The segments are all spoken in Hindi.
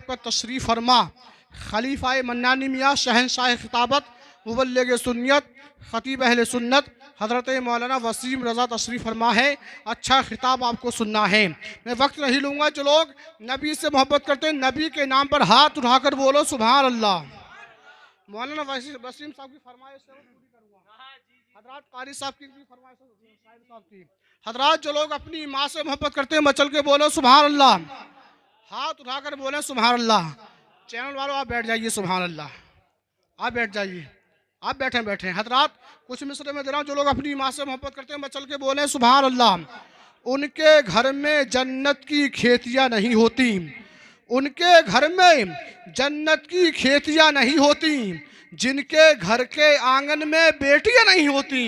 पर तशरीफ़ फरमा खलीफा मन्नानी मियाँ शहनशाह खिताबत मुबल्लिग सुन्नत खतीब अहले सुन्नत हज़रत मौलाना वसीम रज़ा तशरीफ़ फरमा है। अच्छा खिताब आपको सुनना है। मैं वक्त नहीं लूँगा। जो लोग नबी से मोहब्बत करते हैं नबी के नाम पर हाथ उठाकर बोलो सुभान अल्लाह। मौलाना वसीम साहब की फरमाइश पूरी करूँगा। हज़रात कारी साहब की फरमाइश साहब की। हज़रात जो लोग अपनी माँ से मोहब्बत करते हैं मचल के बोलो सुभान अल्लाह। हाथ उठाकर बोले सुभान अल्लाह। चैनल वालों आप बैठ जाइए। सुभान अल्लाह। आप बैठ जाइए। आप बैठे बैठे। हज़रात कुछ मिसरे में दे रहा हूँ। जो लोग अपनी माँ से मोहब्बत करते हैं मचल के बोले सुभान अल्लाह। उनके घर में जन्नत की खेतियाँ नहीं होती। उनके घर में जन्नत की खेतियाँ नहीं होती। जिनके घर के आंगन में बेटियाँ नहीं होती।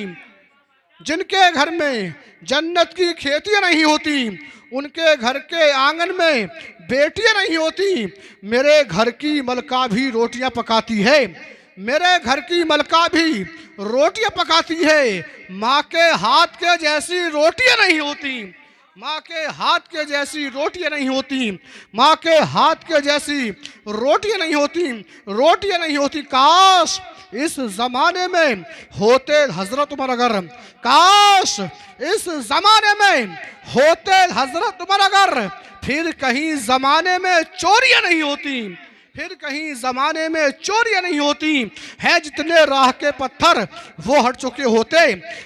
जिनके घर में जन्नत की खेतियाँ नहीं होती उनके घर के आंगन में बेटियाँ नहीं होती। मेरे घर की मलका भी रोटियाँ पकाती है। मेरे घर की मलका भी रोटियाँ पकाती है। माँ के हाथ के जैसी रोटियाँ नहीं होती। माँ के हाथ के जैसी रोटियाँ नहीं होती। माँ के हाथ के जैसी रोटियाँ नहीं होती। रोटियाँ नहीं होती। काश इस ज़माने में होते हज़रत उमर अगर, काश इस ज़माने में होते हज़रत उमर अगर, फिर कहीं ज़माने में चोरियाँ नहीं होती। फिर कहीं ज़माने में चोरियाँ नहीं होती। हैं जितने राह के पत्थर वो हट चुके होते।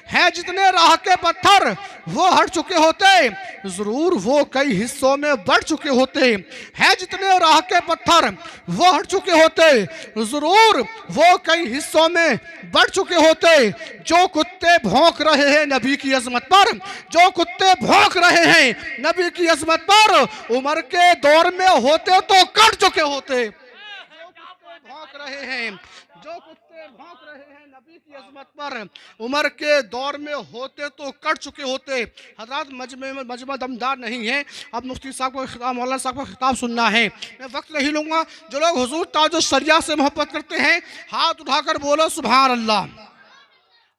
हैं जितने राह के पत्थर वो हट चुके होते। ज़रूर वो कई हिस्सों में बढ़ चुके होते। हैं जितने राह के पत्थर वो हट चुके होते। ज़रूर वो कई हिस्सों में बढ़ चुके होते। जो कुत्ते भौंक रहे हैं नबी की अज़मत पर, जो कुत्ते भौंक रहे हैं नबी की अज़मत पर, उमर के दौर में होते तो कट चुके होते। भौंक रहे हैं, जो कुत्ते भौंक रहे हैं नबी की अज़मत पर, उमर के दौर में होते तो कट चुके होते। हज़रात मजमा दमदार नहीं है। अब मुफ्ती साहब को खिताब, मौलाना साहब को खिताब सुनना है। मैं वक्त नहीं लूँगा। जो लोग हुजूर ताज शरिया से मोहब्बत करते हैं हाथ उठाकर बोलो सुभान अल्लाह।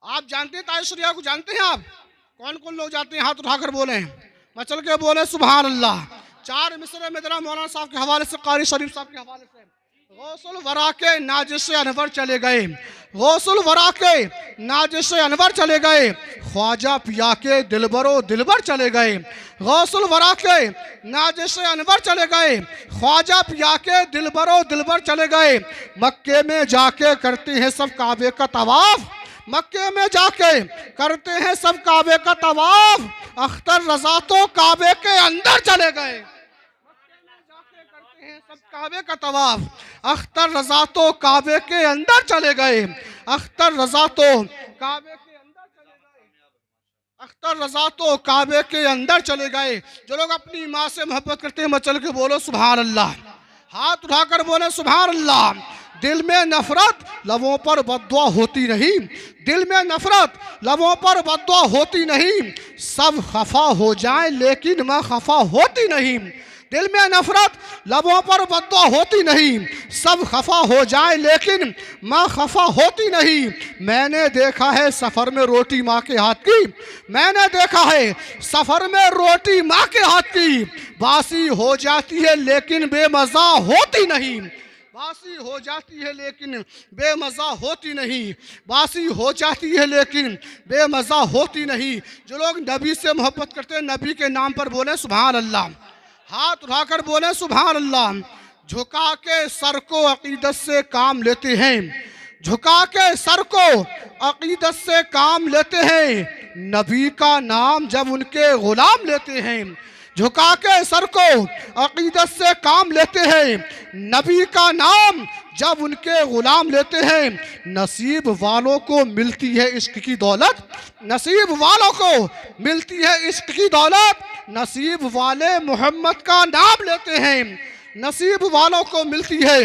आप जानते हैं ताज शरिया को? जानते हैं आप? कौन कौन लोग जानते हैं? हाथ उठाकर बोले, मचल के बोले सुभान अल्लाह। चार मिसरे में जरा मौलाना साहब के हवाले से, कारी शरीफ साहब के हवाले से। गौसुल वरा के नाजिश अनवर चले गए। गौसुल वरा के नाजिश अनवर चले गए। ख्वाजा पिया के दिलबरो दिलबर चले गए। गौसुल वरा के नाजिश अनवर चले गए। ख्वाजा पिया के दिलबरो दिलबर चले गए। मक्के में जाके करते हैं सब काबे का तवाफ। मक्के में जाके करते हैं सब काबे का तवाफ। अख्तर रजा तो काबे के अंदर चले गए। सब काबे का तवाफ। अख्तर रजा तो काबे के अंदर चले गए। अख्तर रजा तो काबे के अंदर चले गए। अख्तर रजा तो काबे के अंदर चले गए। जो लोग अपनी माँ से मोहब्बत करते हैं मचल के बोलो सुभान अल्लाह। हाथ उठाकर बोले सुभान अल्लाह। दिल में नफरत लबों पर बद्दुआ होती नहीं। दिल में नफरत लबों पर बद्दुआ होती नहीं। सब खफा हो जाएं लेकिन माँ खफा होती नहीं। दिल में नफरत लबों पर बद्दुआ होती नहीं। सब खफा हो जाए लेकिन माँ खफा होती नहीं। मैंने देखा है सफ़र में रोटी माँ के हाथ की। मैंने देखा है सफ़र में रोटी माँ के हाथ की। बासी हो जाती है लेकिन बेमज़ा होती नहीं। बासी हो जाती है लेकिन बेमज़ा होती नहीं। बासी हो जाती है लेकिन बेमज़ा होती नहीं। जो लोग नबी से मोहब्बत करते हैं नबी के नाम पर बोले सुभान अल्लाह। हाथ उठाकर बोले सुभान अल्लाह। झुका के सर को अकीदत से काम लेते हैं। झुका के सर को अकीदत से काम लेते हैं। नबी का नाम जब उनके गुलाम लेते हैं। झुका के सर को अकीदत से काम लेते हैं। नबी का नाम जब उनके गुलाम लेते हैं। नसीब वालों को मिलती है इश्क की दौलत। नसीब वालों को मिलती है इश्क की दौलत। नसीब वाले मोहम्मद का नाम लेते हैं। नसीब वालों को मिलती है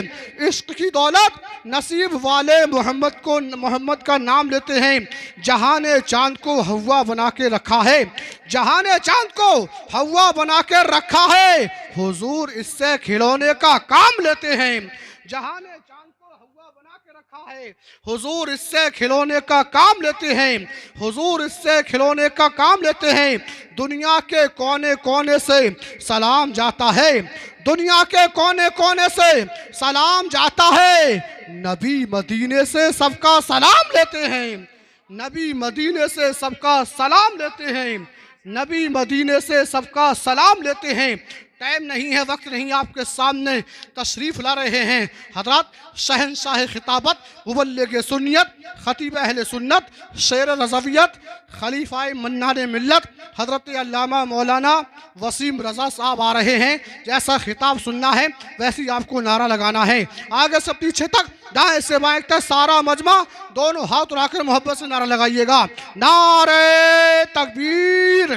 इश्क की दौलत। नसीब वाले मोहम्मद का नाम लेते हैं। जहाँ ने चाँद को हवा बना के रखा है। जहाँ ने चाँद को हवा बना के रखा है। हुजूर इससे खिलौने का काम लेते हैं। जहाँ ने चाँद को हवा बना के रखा है। हुजूर इससे खिलौने का काम लेते हैं, हुजूर इससे खिलौने का काम लेते हैं। दुनिया के कोने कोने से सलाम जाता है, दुनिया के कोने कोने से सलाम जाता है। नबी मदीने से सबका सलाम लेते हैं, नबी मदीने से सबका सलाम लेते हैं, नबी मदीने से सबका सलाम लेते हैं। टाइम नहीं है, वक्त नहीं, आपके सामने तशरीफ़ ला रहे हैं हज़रत शहंशाह खिताबत, मुबल्लिग सुन्नियत, खतीब अहले सुन्नत, शेर रज़वियत, खलीफा मन्नान मिल्लत हज़रत अल्लामा मौलाना वसीम रज़ा साहब आ रहे हैं। जैसा खिताब सुनना है वैसे ही आपको नारा लगाना है। आगे से पीछे तक, दाएं से बाएं तक सारा मजमा दोनों हाथ उठाकर मोहब्बत से नारा लगाइएगा। नारे तकबीर,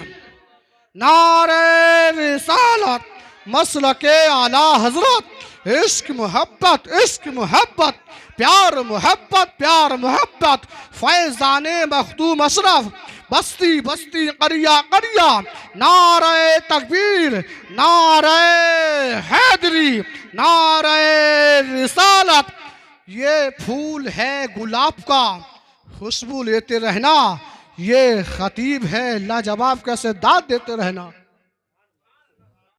नारे रिसालत, मसलके आला हजरत, इश्क मोहब्बत, इश्क मोहब्बत, प्यार मोहब्बत, प्यार मोहब्बत, फैजाने मखदूम अशरफ, बस्ती बस्ती करिया करिया। नारे तकबीर, नारे हैदरी, नारे रिसालत। ये फूल है गुलाब का, खुशबू लेते रहना, ये खतीब है लाजवाब, कैसे दाद देते रहना।